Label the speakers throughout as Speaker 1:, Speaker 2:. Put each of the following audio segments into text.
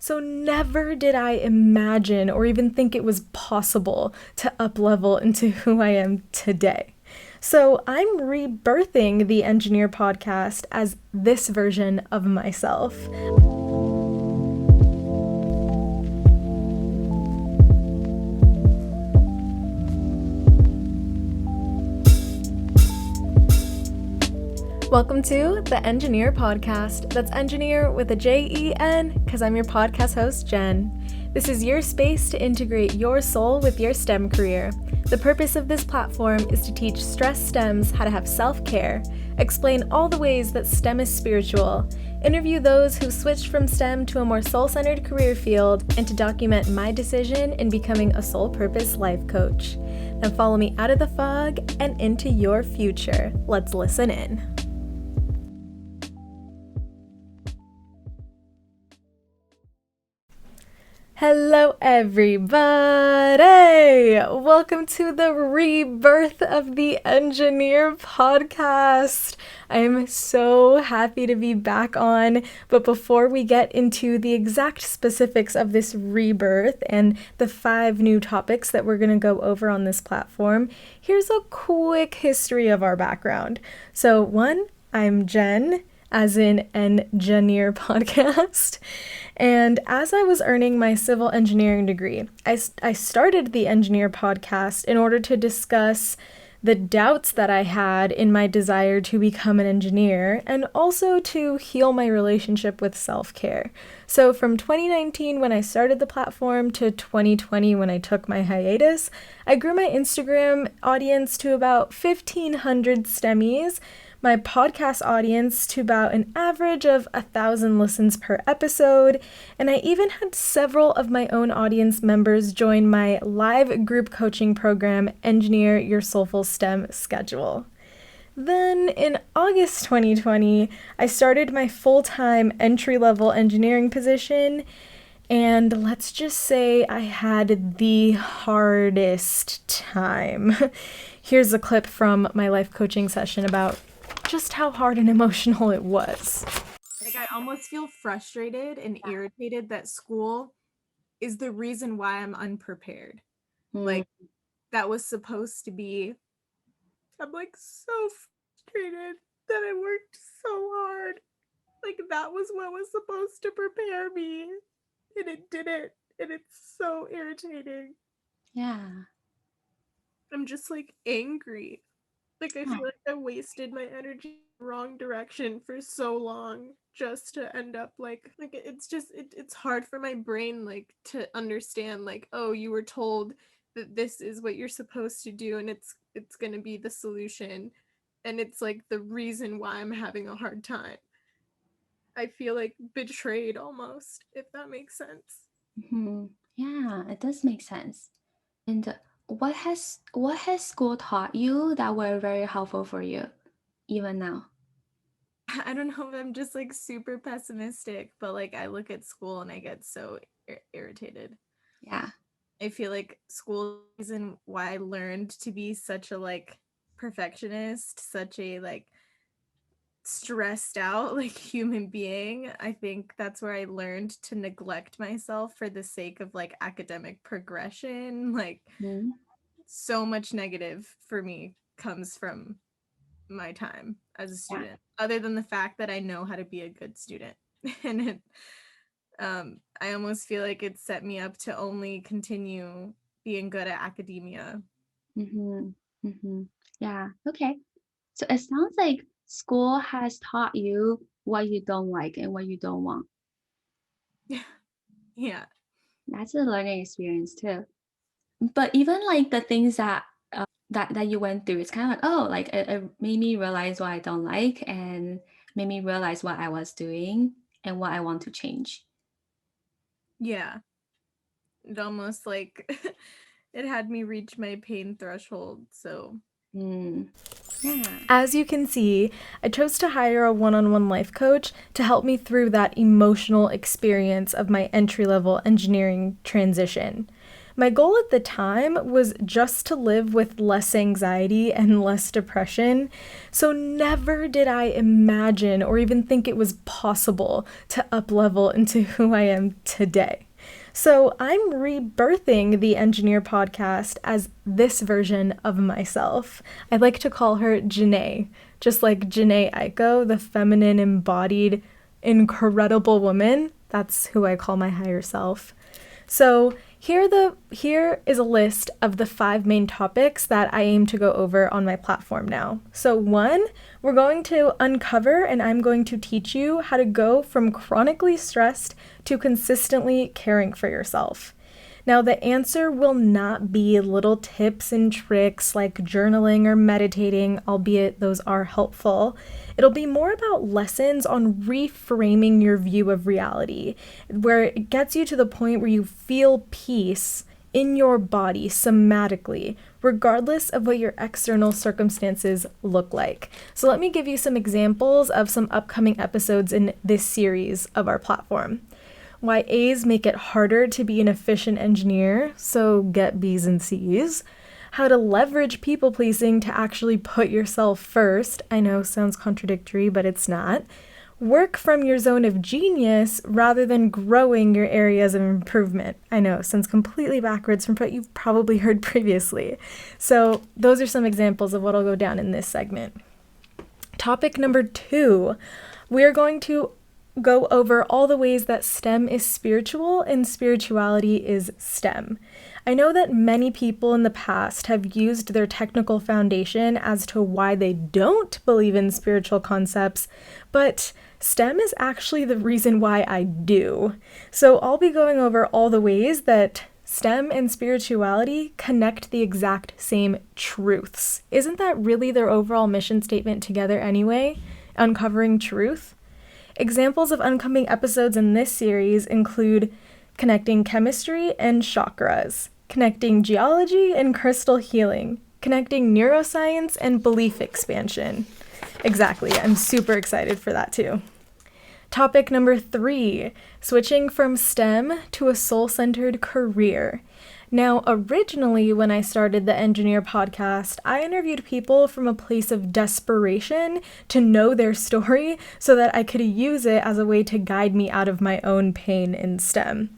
Speaker 1: So never did I imagine or even think it was possible to up-level into who I am today. So I'm rebirthing the enJENeer podcast as this version of myself. Welcome to the enJENeer podcast. That's enJENeer with a Jen, because I'm your podcast host, Jen. This is your space to integrate your soul with your STEM career. The purpose of this platform is to teach stressed STEMs how to have self-care, explain all the ways that STEM is spiritual, interview those who've switched from STEM to a more soul-centered career field, and to document my decision in becoming a soul-purpose life coach. Now follow me out of the fog and into your future. Let's listen in. Hello everybody! Welcome to the rebirth of the enJENeer podcast. I am so happy to be back on, but before we get into the exact specifics of this rebirth and the 5 new topics that we're going to go over on this platform, here's a quick history of our background. So 1, I'm Jen, as in enJENeer podcast. And as I was earning my civil engineering degree, I started the enJENeer podcast in order to discuss the doubts that I had in my desire to become an engineer and also to heal my relationship with self-care. So from 2019 when I started the platform to 2020 when I took my hiatus, I grew my Instagram audience to about 1,500 STEMMIES, my podcast audience to about an average of 1,000 listens per episode, and I even had several of my own audience members join my live group coaching program, enJENeer Your Soulful STEM Schedule. Then in August 2020, I started my full-time entry-level engineering position, and let's just say I had the hardest time. Here's a clip from my life coaching session about just how hard and emotional it was. Like, I almost feel frustrated and irritated that school is the reason why I'm unprepared. Like, that was supposed to be, I'm like so frustrated that I worked so hard. Like, that was what was supposed to prepare me, and it didn't, and it's so irritating.
Speaker 2: Yeah.
Speaker 1: I'm just like angry. Like, I feel like I wasted my energy in the wrong direction for so long just to end up like it's just it's hard for my brain like to understand like, oh, you were told that this is what you're supposed to do and it's going to be the solution, and it's like the reason why I'm having a hard time. I feel like betrayed almost, if that makes sense.
Speaker 2: Yeah, it does make sense. And what has school taught you that were very helpful for you, even now?
Speaker 1: I don't know if I'm just like super pessimistic, but like I look at school and I get so irritated.
Speaker 2: Yeah.
Speaker 1: I feel like school is the reason why I learned to be such a like perfectionist, such a like stressed out like human being. I think that's where I learned to neglect myself for the sake of like academic progression. Like so much negative for me comes from my time as a student, other than the fact that I know how to be a good student. And it I almost feel like it set me up to only continue being good at academia.
Speaker 2: Yeah. Okay. So it sounds like school has taught you what you don't like and what you don't want.
Speaker 1: Yeah.
Speaker 2: That's a learning experience too. But even like the things that that you went through, it's kind of like, oh, like it made me realize what I don't like and made me realize what I was doing and what I want to change.
Speaker 1: Yeah. It almost like it had me reach my pain threshold. So
Speaker 2: Yeah.
Speaker 1: As you can see, I chose to hire a one-on-one life coach to help me through that emotional experience of my entry-level engineering transition. My goal at the time was just to live with less anxiety and less depression, so never did I imagine or even think it was possible to up-level into who I am today. So I'm rebirthing the enJENeer podcast as this version of myself. I like to call her Janae, just like Janae Aiko, the feminine embodied incredible woman. That's who I call my higher self. So here is a list of the 5 main topics that I aim to go over on my platform now. So 1, we're going to uncover and I'm going to teach you how to go from chronically stressed to consistently caring for yourself. Now, the answer will not be little tips and tricks like journaling or meditating, albeit those are helpful. It'll be more about lessons on reframing your view of reality, where it gets you to the point where you feel peace in your body somatically, regardless of what your external circumstances look like. So let me give you some examples of some upcoming episodes in this series of our platform. Why A's make it harder to be an efficient engineer, so get B's and C's. How to leverage people pleasing to actually put yourself first. I know, sounds contradictory, but it's not. Work from your zone of genius rather than growing your areas of improvement. I know, sounds completely backwards from what you've probably heard previously. So those are some examples of what'll go down in this segment. Topic number 2, we're going to go over all the ways that STEM is spiritual and spirituality is STEM. I know that many people in the past have used their technical foundation as to why they don't believe in spiritual concepts, but STEM is actually the reason why I do. So I'll be going over all the ways that STEM and spirituality connect the exact same truths. Isn't that really their overall mission statement together anyway? Uncovering truth? Examples of upcoming episodes in this series include connecting chemistry and chakras, connecting geology and crystal healing, connecting neuroscience and belief expansion. Exactly, I'm super excited for that too. Topic number 3, switching from STEM to a soul-centered career. Now, originally, when I started the enJENeer podcast, I interviewed people from a place of desperation to know their story so that I could use it as a way to guide me out of my own pain in STEM.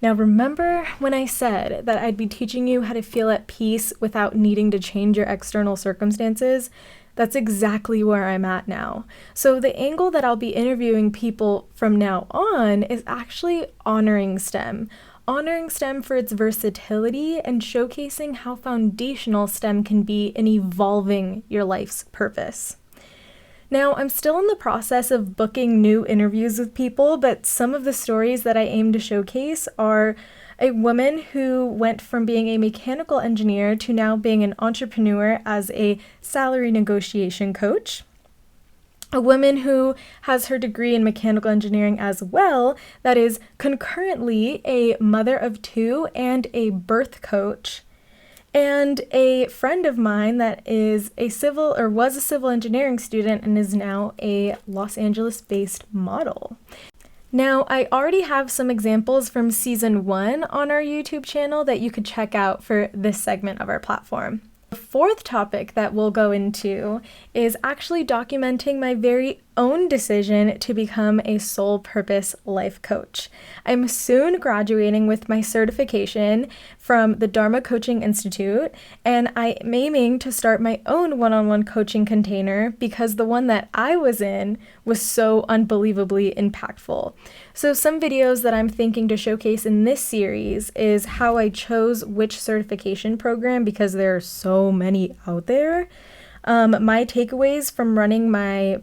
Speaker 1: Now, remember when I said that I'd be teaching you how to feel at peace without needing to change your external circumstances? That's exactly where I'm at now. So the angle that I'll be interviewing people from now on is actually honoring STEM for its versatility and showcasing how foundational STEM can be in evolving your life's purpose. Now, I'm still in the process of booking new interviews with people, but some of the stories that I aim to showcase are a woman who went from being a mechanical engineer to now being an entrepreneur as a salary negotiation coach. A woman who has her degree in mechanical engineering as well, that is concurrently a mother of 2 and a birth coach. And a friend of mine that is was a civil engineering student and is now a Los Angeles-based model. Now, I already have some examples from season 1 on our YouTube channel that you could check out for this segment of our platform. The 4th topic that we'll go into is actually documenting my very own decision to become a soul purpose life coach. I'm soon graduating with my certification from the Dharma Coaching Institute, and I'm aiming to start my own one-on-one coaching container because the one that I was in was so unbelievably impactful. So some videos that I'm thinking to showcase in this series is how I chose which certification program because there are so many out there. My takeaways from running my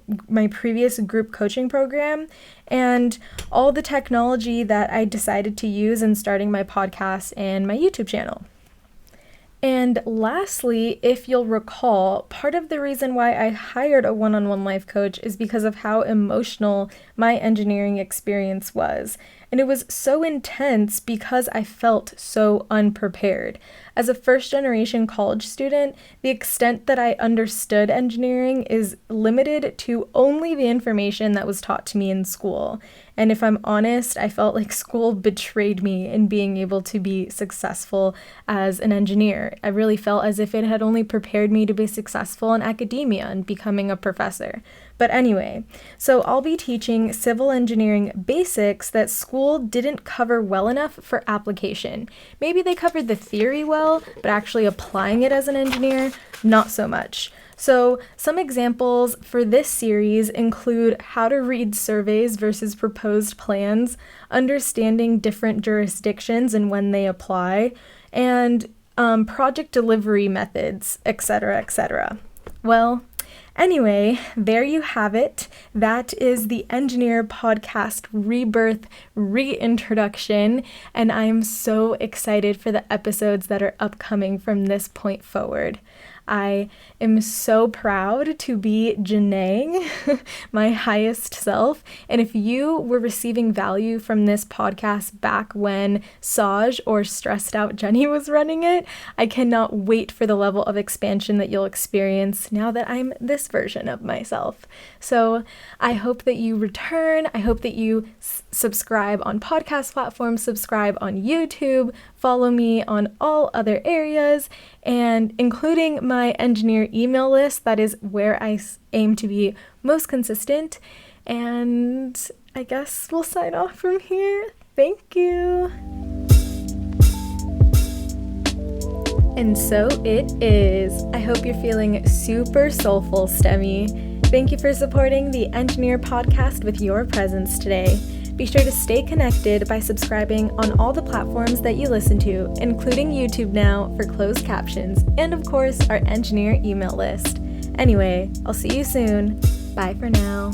Speaker 1: previous group coaching program, and all the technology that I decided to use in starting my podcast and my YouTube channel. And lastly, if you'll recall, part of the reason why I hired a one-on-one life coach is because of how emotional my engineering experience was. And it was so intense because I felt so unprepared. As a first-generation college student, the extent that I understood engineering is limited to only the information that was taught to me in school. And if I'm honest, I felt like school betrayed me in being able to be successful as an engineer. I really felt as if it had only prepared me to be successful in academia and becoming a professor. But anyway, so I'll be teaching civil engineering basics that school didn't cover well enough for application. Maybe they covered the theory well, but actually applying it as an engineer, not so much. So some examples for this series include how to read surveys versus proposed plans, understanding different jurisdictions and when they apply, and project delivery methods, etc., etc. Well, anyway, there you have it. That is the enJENeer podcast Rebirth reintroduction, and I'm so excited for the episodes that are upcoming from this point forward. I am so proud to be enJENeering my highest self. And if you were receiving value from this podcast back when Saj or Stressed Out Jenny was running it, I cannot wait for the level of expansion that you'll experience now that I'm this version of myself. So I hope that you return. I hope that you subscribe on podcast platforms, subscribe on YouTube, follow me on all other areas, and including my enJENeer email list. That is where I aim to be most consistent. And I guess we'll sign off from here. Thank you. And so it is. I hope you're feeling super soulful, STEMMie. Thank you for supporting the enJENeer podcast with your presence today. Be sure to stay connected by subscribing on all the platforms that you listen to, including YouTube now for closed captions, and of course, our enJENeer email list. Anyway, I'll see you soon. Bye for now.